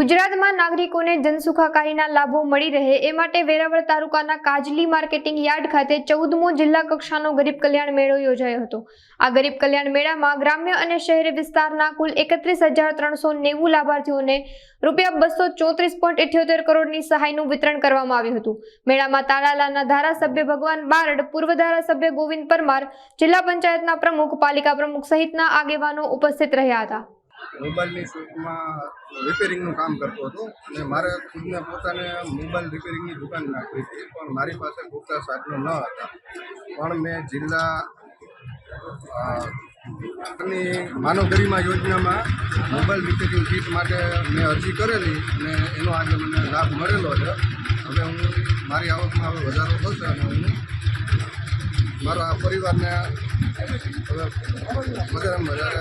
ગુજરાતમાં નાગરિકોને જનસુખાકારીના લાભો મળી રહે એ માટે વેરાવળ તાલુકાના કાજલી માર્કેટિંગ યાર્ડ ખાતે 14મો જિલ્લા કક્ષાનો ગરીબ કલ્યાણ મેળો યોજાયો હતો। આ ગરીબ કલ્યાણ મેળામાં ગ્રામ્ય અને શહેરી વિસ્તારના કુલ 31,390 લાભાર્થીઓને ₹234.78 કરોડની સહાયનું વિતરણ કરવામાં આવ્યું હતું। મેળામાં તાલાલાના ધારાસભ્ય ભગવાન બારડ, પૂર્વ ધારાસભ્ય ગોવિંદ પરમાર, જિલ્લા પંચાયતના પ્રમુખ, પાલિકા પ્રમુખ સહિતના આગેવાનો ઉપસ્થિત રહ્યા હતા। મોબાઈલની શોપમાં રિપેરિંગનું કામ કરતો હતો અને મારે ખુદને પોતાને મોબાઈલ રિપેરિંગની દુકાન નાખી હતી, પણ મારી પાસે પૂરતા સાધનો ન હતા। પણ મેં જિલ્લાની માનવ ગરિમા યોજનામાં મોબાઈલ રિપેરિંગ કીટ માટે મેં અરજી કરેલી અને એનો આજે મને લાભ મળેલો છે। હવે મારી આવકમાં હવે વધારો થશે અને હું મારા પરિવારને હવે વધારેમાં વધારે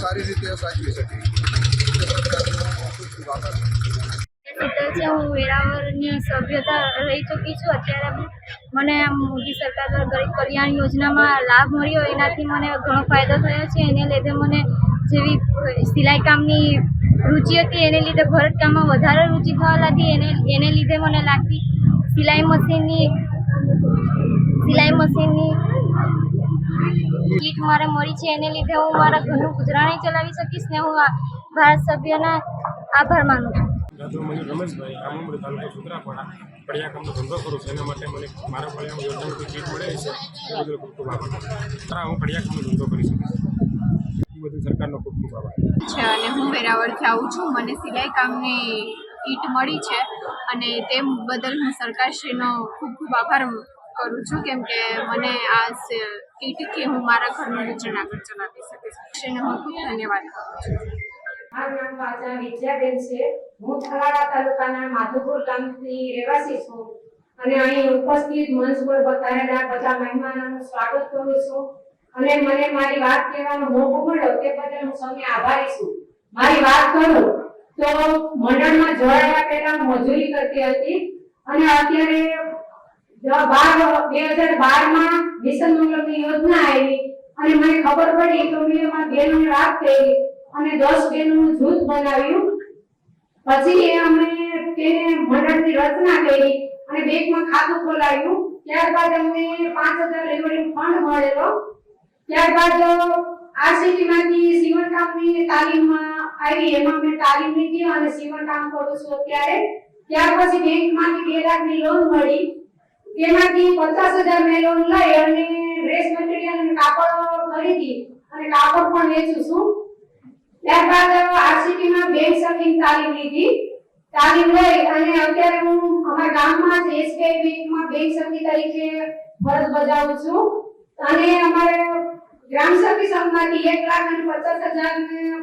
સારી રીતે સાચવી શકી। હું વેરાવળની સભ્યતા રહી ચૂકી છું। અત્યારે મને મોદી સરકાર દ્વારા ગરીબ કલ્યાણ યોજનામાં લાભ મળ્યો, એનાથી મને ઘણો ફાયદો થયો છે। એને લીધે મને જેવી સિલાઈ કામની રુચિ હતી એને લીધે ભરતકામમાં વધારે રુચિ થવા લાગી। એને લીધે મને લાગતી સિલાઈ મશીનની કીટ મારે મળી છે। એને લીધે હું મારા ઘરનું ગુજરાન ચલાવી શકીશ ને હું ભારત સભ્યના આભાર માનું છું। રમેશભાઈ, આમોમડી તાલુકો સુત્રાપાડા, કડિયા કામનો ધંધો કરું છું। એના માટે મને મારા કડિયામાં યોજનાની કીટ મળેલી છે, એ બદલ ખૂબ ખૂબ આભાર। હું કડિયા કામનો ધંધો કરી શકીશ, એ બધું સરકારનો ખૂબ ખૂબ આભાર છે। અને હું વેરાવળથી આવું છું, મને સિલાઈ કામની કીટ મળી છે અને તે બદલ હું સરકારશ્રીનો ખૂબ ખૂબ આભાર કરું છું, કેમ કે મને આ કીટથી હું મારા ઘરનું ગુજરાન આગળ ચલાવી શકીશ। શ્રીને હું ખૂબ ધન્યવાદ કરું છું। મારું નામ વાચા વિદ્યાબેન છે। હું થલાડા તાલુકાના માધુપુર ગામની રહેવાસી છું અને અહીં ઉપસ્થિત મંચ પર બતાવેલા બધા મહેમાનોનું સ્વાગત કરું છું અને મને મારી વાત કહેવાનો મોકો મળ્યો તે બદલ હું સૌને આભારી છું। મારી વાત કરું તો મંડળમાં જોડાયા પહેલા મજૂરી કરતી હતી અને અત્યારે 2012માં મિશન મંગલની યોજના આવી અને મને ખબર પડી તો મેં મારા બહેનોને વાત કરી અને 10 બહેનોનું જૂથ બનાવ્યું। પછી અમે તેને મંડળની રચના કરી અને બેંકમાં ખાતું ખોલાવ્યું। ત્યારબાદ અમને 5,000 લેવડિંગ ફંડ મળેલો। ત્યારબાદ આરસીટીમાંથી સીવણકામની તાલીમમાં આવી, એમાં મેં તાલીમ લીધી અને સીવણકામ કરું છું અત્યારે। ત્યાર પછી બેંકમાંથી 2 લાખની લોન મળી, તેમાંથી 50,000 મેં લોન લઈ અને ડ્રેસ મટીરીયલ અને કાપડ ખરીદી અને કાપડ પણ વેચું છું। ત્યારબાદ આરસીટીમાં બેંક સર્વિંગ તાલીમ લીધી, તાલીમ લઈ અને અત્યારે હું અમારા ગામમાં જ એસબીઆઈ બેંકમાં બેંક સર્વિંગ તરીકે ફરજ બજાવું છું અને અમારે ગ્રામ સભ્ય સંઘમાંથી 1,50,000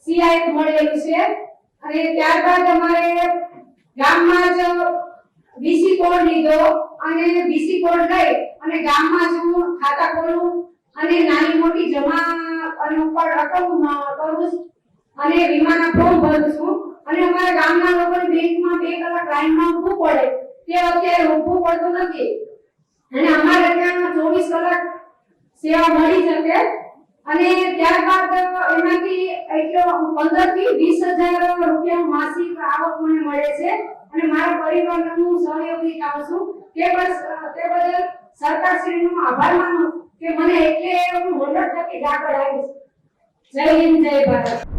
સીઆઈએફ મળેલું છે। અને ત્યારબાદ અમારે ગામમાં જ બીસી કોડ લીધો અને બીસી કોડ લઈ અને ગામમાં જ હું ખાતા ખોલું અને નાની મોટી જમા અને ઉપર રકમ કરું અને વીમાના ફોર્મ ભરું છું અને અમારા ગામના લોકોને બેંકમાં 2 કલાક લાઈનમાં ઊભું પડે તે અત્યારે ઊભું પડતું નથી અને અમારે ત્યાં 24 કલાક સેવા મળી શકે। અને ત્યારબાદ એમાંથી એટલો 15,000 થી 20,000 રૂપિયા માસિક આવક મને મળે છે અને મારા પરિવારને હું સહયોગી થાઉં છું। તે બદલ સરકારશ્રીનો આભાર માનું કે મને એટલે હું મંડળ થકી આગળ આવીશ। જય હિન્દ, જય ભારત।